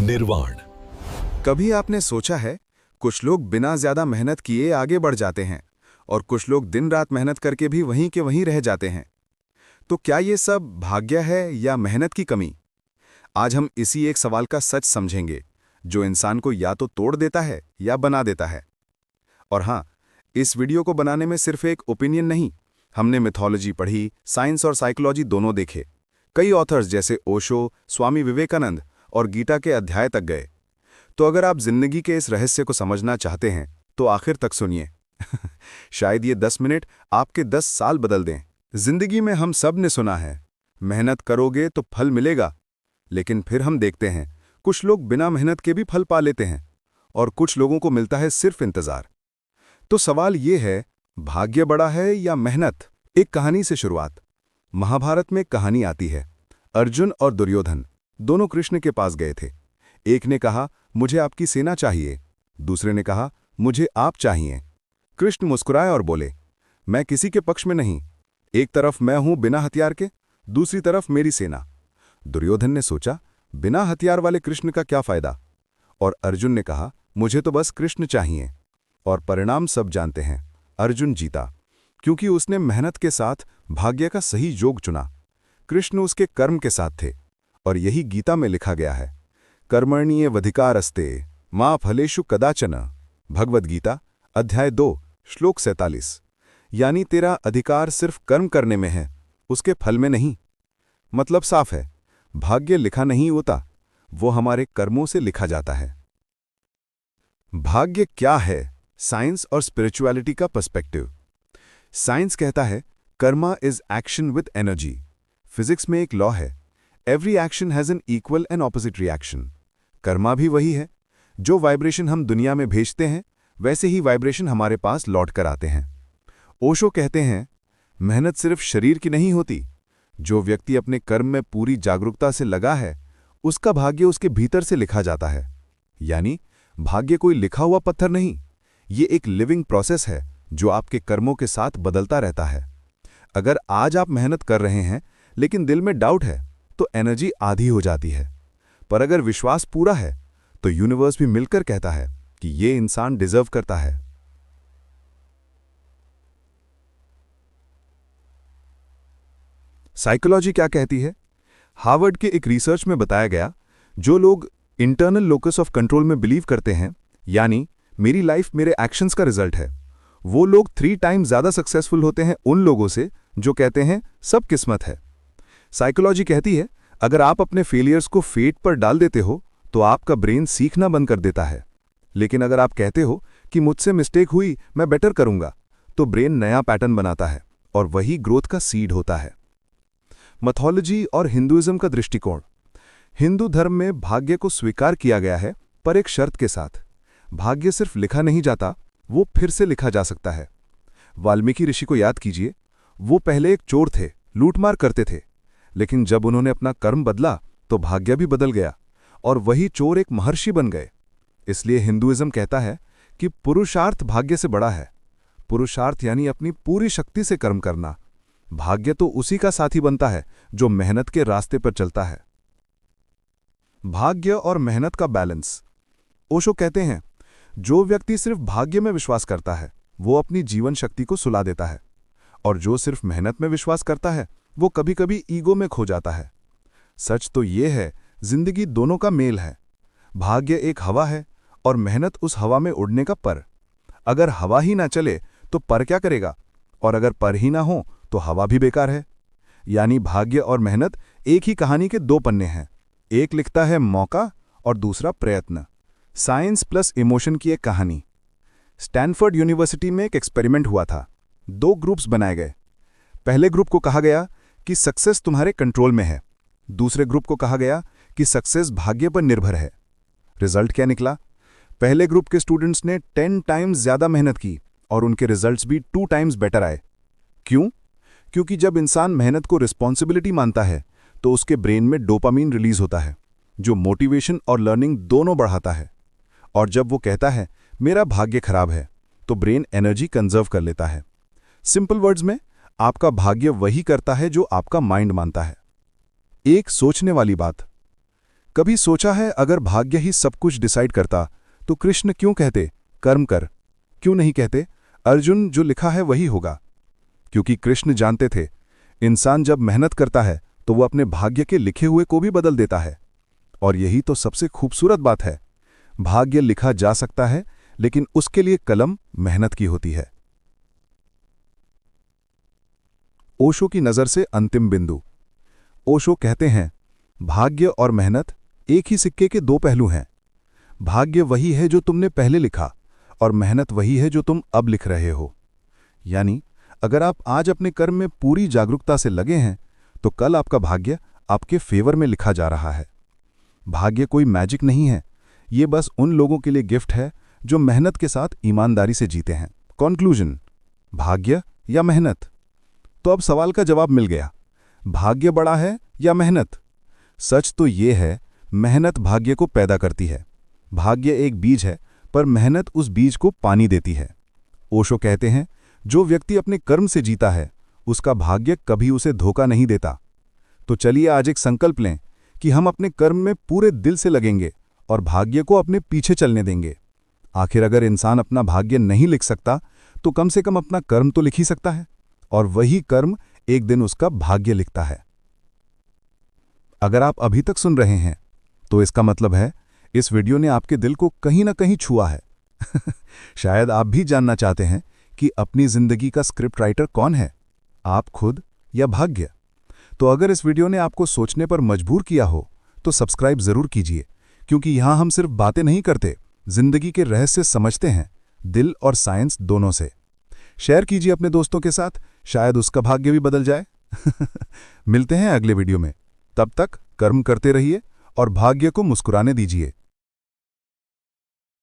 निर्वाण। कभी आपने सोचा है, कुछ लोग बिना ज्यादा मेहनत किए आगे बढ़ जाते हैं और कुछ लोग दिन रात मेहनत करके भी वहीं के वहीं रह जाते हैं। तो क्या ये सब भाग्य है या मेहनत की कमी? आज हम इसी एक सवाल का सच समझेंगे, जो इंसान को या तो तोड़ देता है या बना देता है। और हाँ, इस वीडियो को बनाने में सिर्फ एक ओपिनियन नहीं, हमने मिथोलॉजी पढ़ी, साइंस और साइकोलॉजी दोनों देखे। कई ऑथर्स जैसे ओशो, स्वामी विवेकानंद और गीता के अध्याय तक गए। तो अगर आप जिंदगी के इस रहस्य को समझना चाहते हैं तो आखिर तक सुनिए। शायद ये 10 मिनट आपके 10 साल बदल दें। जिंदगी में हम सब ने सुना है, मेहनत करोगे तो फल मिलेगा। लेकिन फिर हम देखते हैं, कुछ लोग बिना मेहनत के भी फल पा लेते हैं और कुछ लोगों को मिलता है सिर्फ इंतजार। तो सवाल ये है, भाग्य बड़ा है या मेहनत? एक कहानी से शुरुआत। महाभारत में कहानी आती है, अर्जुन और दुर्योधन दोनों कृष्ण के पास गए थे। एक ने कहा, मुझे आपकी सेना चाहिए। दूसरे ने कहा, मुझे आप चाहिए। कृष्ण मुस्कुराए और बोले, मैं किसी के पक्ष में नहीं। एक तरफ मैं हूं बिना हथियार के, दूसरी तरफ मेरी सेना। दुर्योधन ने सोचा, बिना हथियार वाले कृष्ण का क्या फायदा? और अर्जुन ने कहा, मुझे तो बस कृष्ण चाहिए। और परिणाम सब जानते हैं, अर्जुन जीता, क्योंकि उसने मेहनत के साथ भाग्य का सही योग चुना। कृष्ण उसके कर्म के साथ थे, और यही गीता में लिखा गया है, कर्मण्येवाधिकारस्ते मा फलेषु कदाचन। भगवद गीता अध्याय 2 श्लोक 47। यानी तेरा अधिकार सिर्फ कर्म करने में है, उसके फल में नहीं। मतलब साफ है, भाग्य लिखा नहीं होता, वो हमारे कर्मों से लिखा जाता है। भाग्य क्या है? साइंस और स्पिरिचुअलिटी का पर्सपेक्टिव। साइंस कहता है, Karma is action with energy. Physics में एक लॉ है, every action has an equal and opposite reaction. Karma भी वही है, जो वाइब्रेशन हम दुनिया में भेजते हैं वैसे ही वाइब्रेशन हमारे पास लौट कर आते हैं। ओशो कहते हैं, मेहनत सिर्फ शरीर की नहीं होती। जो व्यक्ति अपने कर्म में पूरी जागरूकता से लगा है, उसका भाग्य उसके भीतर से लिखा जाता है। यानी भाग्य कोई लिखा हुआ पत्थर नहीं, ये एक लिविंग प्रोसेस है जो आपके कर्मों के साथ बदलता रहता है। अगर आज आप मेहनत कर रहे हैं लेकिन दिल में डाउट है, तो एनर्जी आधी हो जाती है। पर अगर विश्वास पूरा है, तो यूनिवर्स भी मिलकर कहता है कि ये इंसान डिजर्व करता है। साइकोलॉजी क्या कहती है? हार्वर्ड के एक रिसर्च में बताया गया, जो लोग इंटरनल लोकस ऑफ कंट्रोल में बिलीव करते हैं, यानी मेरी लाइफ मेरे एक्शंस का रिजल्ट है, वो लोग 3 टाइम्स ज्यादा सक्सेसफुल होते हैं उन लोगों से जो कहते हैं सब किस्मत है। साइकोलॉजी कहती है, अगर आप अपने फेलियर्स को फेट पर डाल देते हो तो आपका ब्रेन सीखना बंद कर देता है। लेकिन अगर आप कहते हो कि मुझसे मिस्टेक हुई, मैं बेटर करूंगा, तो ब्रेन नया पैटर्न बनाता है और वही ग्रोथ का सीड होता है। मैथोलॉजी और हिंदुइज्म का दृष्टिकोण। हिंदू धर्म में भाग्य को स्वीकार किया गया है, पर एक शर्त के साथ। भाग्य सिर्फ लिखा नहीं जाता, वो फिर से लिखा जा सकता है। वाल्मीकि ऋषि को याद कीजिए, वो पहले एक चोर थे, लूटमार करते थे, लेकिन जब उन्होंने अपना कर्म बदला तो भाग्य भी बदल गया और वही चोर एक महर्षि बन गए। इसलिए हिंदुइज्म कहता है कि पुरुषार्थ भाग्य से बड़ा है। पुरुषार्थ यानी अपनी पूरी शक्ति से कर्म करना। भाग्य तो उसी का साथी बनता है जो मेहनत के रास्ते पर चलता है। भाग्य और मेहनत का बैलेंस। ओशो कहते हैं, जो व्यक्ति सिर्फ भाग्य में विश्वास करता है वो अपनी जीवन शक्ति को सुला देता है, और जो सिर्फ मेहनत में विश्वास करता है वो कभी कभी ईगो में खो जाता है। सच तो ये है, जिंदगी दोनों का मेल है। भाग्य एक हवा है और मेहनत उस हवा में उड़ने का पर। अगर हवा ही ना चले तो पर क्या करेगा, और अगर पर ही ना हो तो हवा भी बेकार है। यानी भाग्य और मेहनत एक ही कहानी के 2 पन्ने हैं। एक लिखता है मौका और दूसरा प्रयत्न। साइंस प्लस इमोशन की एक कहानी। स्टैनफोर्ड यूनिवर्सिटी में एक एक्सपेरिमेंट हुआ था। 2 ग्रुप्स बनाए गए। पहले ग्रुप को कहा गया कि सक्सेस तुम्हारे कंट्रोल में है। दूसरे ग्रुप को कहा गया कि सक्सेस भाग्य पर निर्भर है। रिजल्ट क्या निकला? पहले ग्रुप के स्टूडेंट्स ने 10 टाइम्स ज्यादा मेहनत की और उनके रिजल्ट्स भी 2 टाइम्स बेटर आए। क्यों? क्योंकि जब इंसान मेहनत को रिस्पॉन्सिबिलिटी मानता है तो उसके ब्रेन में डोपामीन रिलीज होता है, जो मोटिवेशन और लर्निंग दोनों बढ़ाता है। और जब वो कहता है मेरा भाग्य खराब है, तो ब्रेन एनर्जी कंजर्व कर लेता है। सिंपल वर्ड्स में, आपका भाग्य वही करता है जो आपका माइंड मानता है। एक सोचने वाली बात, कभी सोचा है अगर भाग्य ही सब कुछ डिसाइड करता तो कृष्ण क्यों कहते कर्म कर, क्यों नहीं कहते अर्जुन जो लिखा है वही होगा? क्योंकि कृष्ण जानते थे इंसान जब मेहनत करता है तो वो अपने भाग्य के लिखे हुए को भी बदल देता है। और यही तो सबसे खूबसूरत बात है, भाग्य लिखा जा सकता है लेकिन उसके लिए कलम मेहनत की होती है। ओशो की नज़र से अंतिम बिंदु। ओशो कहते हैं भाग्य और मेहनत एक ही सिक्के के दो पहलू हैं। भाग्य वही है जो तुमने पहले लिखा और मेहनत वही है जो तुम अब लिख रहे हो। यानी अगर आप आज अपने कर्म में पूरी जागरूकता से लगे हैं तो कल आपका भाग्य आपके फेवर में लिखा जा रहा है। भाग्य कोई मैजिक नहीं है, ये बस उन लोगों के लिए गिफ्ट है जो मेहनत के साथ ईमानदारी से जीते हैं। कॉन्क्लूजन, भाग्य या मेहनत? तो अब सवाल का जवाब मिल गया, भाग्य बड़ा है या मेहनत? सच तो ये है, मेहनत भाग्य को पैदा करती है। भाग्य एक बीज है पर मेहनत उस बीज को पानी देती है। ओशो कहते हैं जो व्यक्ति अपने कर्म से जीता है उसका भाग्य कभी उसे धोखा नहीं देता। तो चलिए आज एक संकल्प लें कि हम अपने कर्म में पूरे दिल से लगेंगे और भाग्य को अपने पीछे चलने देंगे। आखिर अगर इंसान अपना भाग्य नहीं लिख सकता तो कम से कम अपना कर्म तो लिख ही सकता है, और वही कर्म एक दिन उसका भाग्य लिखता है। अगर आप अभी तक सुन रहे हैं तो इसका मतलब है इस वीडियो ने आपके दिल को कहीं ना कहीं छुआ है। शायद आप भी जानना चाहते हैं कि अपनी जिंदगी का स्क्रिप्ट राइटर कौन है, आप खुद या भाग्य? तो अगर इस वीडियो ने आपको सोचने पर मजबूर किया हो तो सब्सक्राइब जरूर कीजिए, क्योंकि यहां हम सिर्फ बातें नहीं करते, जिंदगी के रहस्य समझते हैं, दिल और साइंस दोनों से। शेयर कीजिए अपने दोस्तों के साथ, शायद उसका भाग्य भी बदल जाए। मिलते हैं अगले वीडियो में, तब तक कर्म करते रहिए और भाग्य को मुस्कुराने दीजिए।